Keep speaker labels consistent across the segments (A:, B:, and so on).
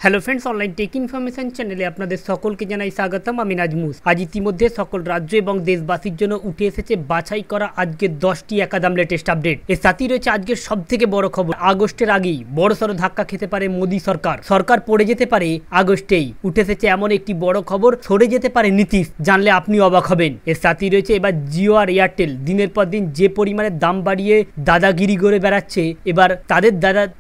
A: Hello friends, online take information চ্যানেলে আপনাদের সকলকে জানাই স্বাগতম। আমি নাজমুস। আজ ইতিমধ্যে সকল রাজ্য এবং দেশবাসীর জন্য উঠে এসেছে বাছাই করা আজকের 10টি একাদাম লেটেস্ট আপডেট। এর সাথেই রয়েছে আজকের সব থেকে বড় খবর, আগস্টের আগেই বড়সড় ধাক্কা খেতে পারে মোদী সরকার পড়ে যেতে পারে আগস্টেই। উঠে এসেছে এমন একটি বড় খবর, সরে যেতে পারে নীতিশ, জানলে আপনি অবাক হবেন। এর সাথেই রয়েছে এবার জিও আর এয়ারটেল দিনের পর দিন যে পরিমাণে দাম বাড়িয়ে দাদাগিরি করে বেড়াচ্ছে, এবার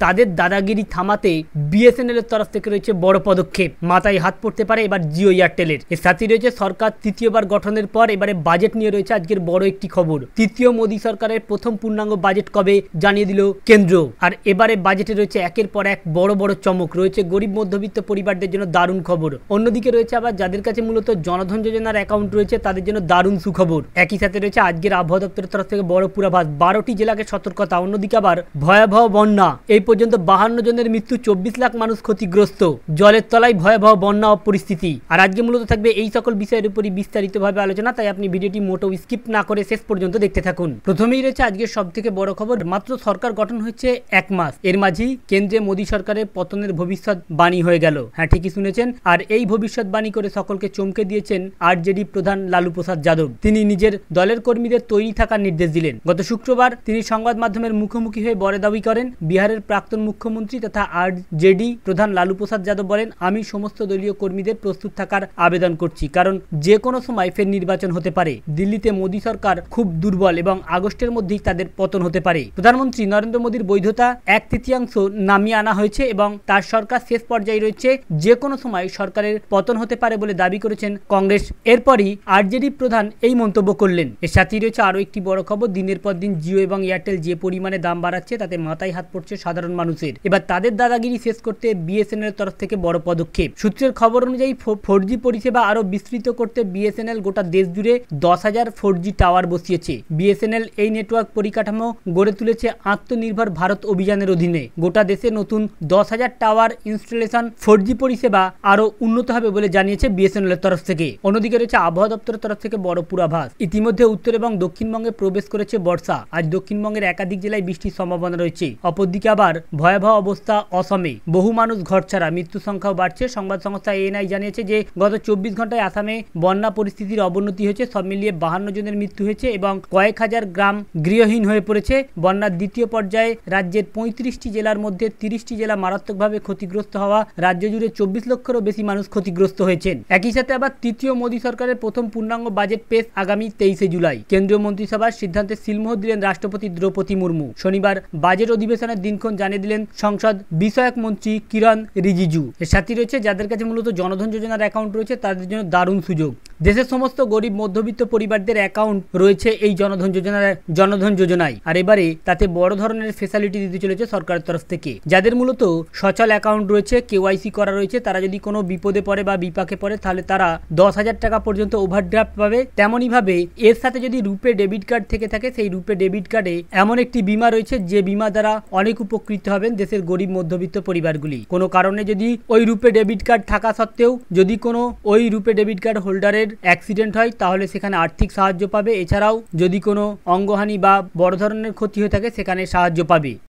A: তাদের দাদাগিরি থামাতে বিএসএনএল এর তরফ থেকে রয়েছে বড় পদক্ষেপ। মাথায় হাত পড়তে পারে এবার জিও এয়ারটেলের। এর সাথে রয়েছে সরকার তৃতীয়বার গঠনের পর এবারে বাজেট নিয়ে রয়েছে আজকের বড় একটি খবর। তৃতীয় মোদী সরকারের প্রথম পূর্ণাঙ্গ বাজেট কবে জানিয়ে দিল কেন্দ্র। আর এবারে বাজেটে রয়েছে একের পর এক বড় বড় চমক। রয়েছে গরিব মধ্যবিত্ত পরিবারদের জন্য দারুণ খবর। অন্যদিকে রয়েছে আবার যাদের কাছে মূলত জনধন যোজনার অ্যাকাউন্ট রয়েছে তাদের জন্য দারুণ সুখবর। একই সাথে রয়েছে আজকের আবহাওয়া দপ্তরের তরফ থেকে বড় পূর্বাভাস, 12টি জেলাকে সতর্কতা। অন্যদিকে আবার ভয়াবহ বন্যা, এই পর্যন্ত 52 জনের মৃত্যু, 24 লাখ মানুষ ক্ষতিগ্রস্ত, জলের তলায় ভয়াবহ বন্যা পরিস্থিতি। আর আজকে মূলত থাকবে এই সকল বিষয়ের উপরই বিস্তারিতভাবে আলোচনা, তাই আপনি ভিডিওটি মোটেও স্কিপ না করে শেষ পর্যন্ত দেখতে থাকুন। প্রথমেই রয়েছে আজকের সব থেকে বড় খবর, মাত্র সরকার গঠন হচ্ছে 1 মাস, এর মাঝেই কেন্দ্রে মোদী সরকারের পতনের ভবিষ্যৎবাণী হয়ে গেল। হ্যাঁ, ঠিকই শুনেছেন। আর এই ভবিষ্যৎবাণী করে সকলকে চমকে দিয়েছেন আরজেডি প্রধান লালু প্রসাদ যাদব। তিনি নিজের দলের কর্মীদের তৈরি থাকার নির্দেশ দিলেন। গত শুক্রবার তিনি সংবাদ মাধ্যমের মুখোমুখি হয়ে বড় দাবি করেন। বিহারের প্রাক্তন মুখ্যমন্ত্রী তথা আরজেডি প্রধান লালু প্রসাদ যাদব বলেন, আমি সমস্ত দলীয় কর্মীদের প্রস্তুত থাকার আবেদন করছি, কারণ যে কোনো সময় ফের নির্বাচন হতে পারে। দিল্লিতে মোদী সরকার খুব দুর্বল এবং আগস্টের মধ্যেই তাদের পতন হতে পারে। প্রধানমন্ত্রী নরেন্দ্র মোদীর বৈধতা 1/3 নামিয়ে আনা হয়েছে এবং তার সরকার শেষ পর্যায়ে রয়েছে। যে কোনো সময় সরকারের পতন হতে পারে বলে দাবি করেছেন কংগ্রেস। এরপরই আরজেডি প্রধান এই মন্তব্য করলেন। এর সাথেই রয়েছে আরও একটি বড় খবর, দিনের পর দিন জিও এবং এয়ারটেল যে পরিমাণে দাম বাড়াচ্ছে তাতে মাথায় হাত পড়ছে সাধারণ মানুষের। এবার তাদের দাদাগিরি শেষ করতে বিএসএনএল তরফ থেকে বড় পদক্ষেপ। সূত্রের খবর অনুযায়ী 4G পরিষেবা আরো বিস্তৃত করতে বিএসএনএল গোটা দেশ জুড়ে 10,000 4G টাওয়ার বসিয়েছে। বিএসএনএল এই নেটওয়ার্ক পরিকাঠামো গড়ে তুলেছে আত্মনির্ভর ভারত অভিযানের অধীনে। গোটা দেশে নতুন 10,000 টাওয়ার ইনস্টলেশন 4G পরিষেবা আরো উন্নত হবে বলে জানিয়েছে বিএসএনএল এর তরফ থেকে। অন্যদিকে রয়েছে আবহাওয়া দপ্তরের তরফ থেকে বড় পূর্বাভাস। ইতিমধ্যে উত্তর এবং দক্ষিণবঙ্গে প্রবেশ করেছে বর্ষা। আজ দক্ষিণবঙ্গের একাধিক জেলায় বৃষ্টির সম্ভাবনা রয়েছে। অপরদিকে আবার ভয়াবহ অবস্থা অসমে, বহু মানুষ ঘর ছাড়া, মৃত্যু সংখ্যাও বাড়ছে। সংবাদ সংস্থা এএনআই জানিয়েছে যে গত 24 ঘন্টায় আসামে বন্যা পরিস্থিতির অবনতি হয়েছে। সব মিলিয়ে 52 জনের মৃত্যু হয়েছে এবং কয়েক হাজার গ্রাম গৃহহীন হয়ে পড়েছে। বন্যার দ্বিতীয় পর্যায়ে রাজ্যের 35টি জেলার মধ্যে 30টি জেলা মারাত্মকভাবে ক্ষতিগ্রস্ত হওয়া, রাজ্য জুড়ে 24 লক্ষেরও বেশি মানুষ ক্ষতিগ্রস্ত হয়েছেন। একই সাথে আবার তৃতীয় মোদী সরকারের প্রথম পূর্ণাঙ্গ বাজেট পেশ আগামী 23শে জুলাই। কেন্দ্রীয় মন্ত্রিসভার সিদ্ধান্তে সিলমোহর দিলেন রাষ্ট্রপতি দ্রৌপদী মুর্মু। শনিবার বাজেট অধিবেশনের দিনক্ষণ জানিয়ে দিলেন সংসদ বিষয়ক মন্ত্রী কিরণ রিজিজু। এর সাথে রয়েছে যাদের কাছে মূলত জনধন যোজনার অ্যাকাউন্ট রয়েছে তাদের জন্য দারুণ সুযোগ। দেশের সমস্ত গরিব মধ্যবিত্ত পরিবারদের অ্যাকাউন্ট রয়েছে এই জনধন যোজনায়। আর এবারে তাতে বড় ধরনের ফেসিলিটি দিতে চলেছে সরকারের তরফ থেকে। যাদের মূলত সচল অ্যাকাউন্ট রয়েছে, কেওয়াইসি করা রয়েছে, তারা যদি কোনো বিপদে পড়ে বা বিপাকে পড়ে তাহলে তারা 10,000 টাকা পর্যন্ত ওভারড্রাফট পাবে। তেমনই ভাবে এর সাথে যদি রুপে ডেবিট কার্ড থেকে থাকে, সেই রুপে ডেবিট কার্ডে এমন একটি বীমা রয়েছে যে বীমা দ্বারা অনেক উপকৃত হবেন দেশের গরিব মধ্যবিত্ত পরিবারগুলি। কোনো কারণে যদি ওই রুপে ডেবিট কার্ড থাকা সত্ত্বেও যদি কোনো ওই রুপে ডেবিট কার্ড হোল্ডারের অ্যাক্সিডেন্ট হয় তাহলে সেখানে আর্থিক সাহায্য পাবে। এছাড়াও যদি কোনো অঙ্গহানি বা বড় ধরনের ক্ষতি হয়ে থাকে সেখানে সাহায্য পাবে।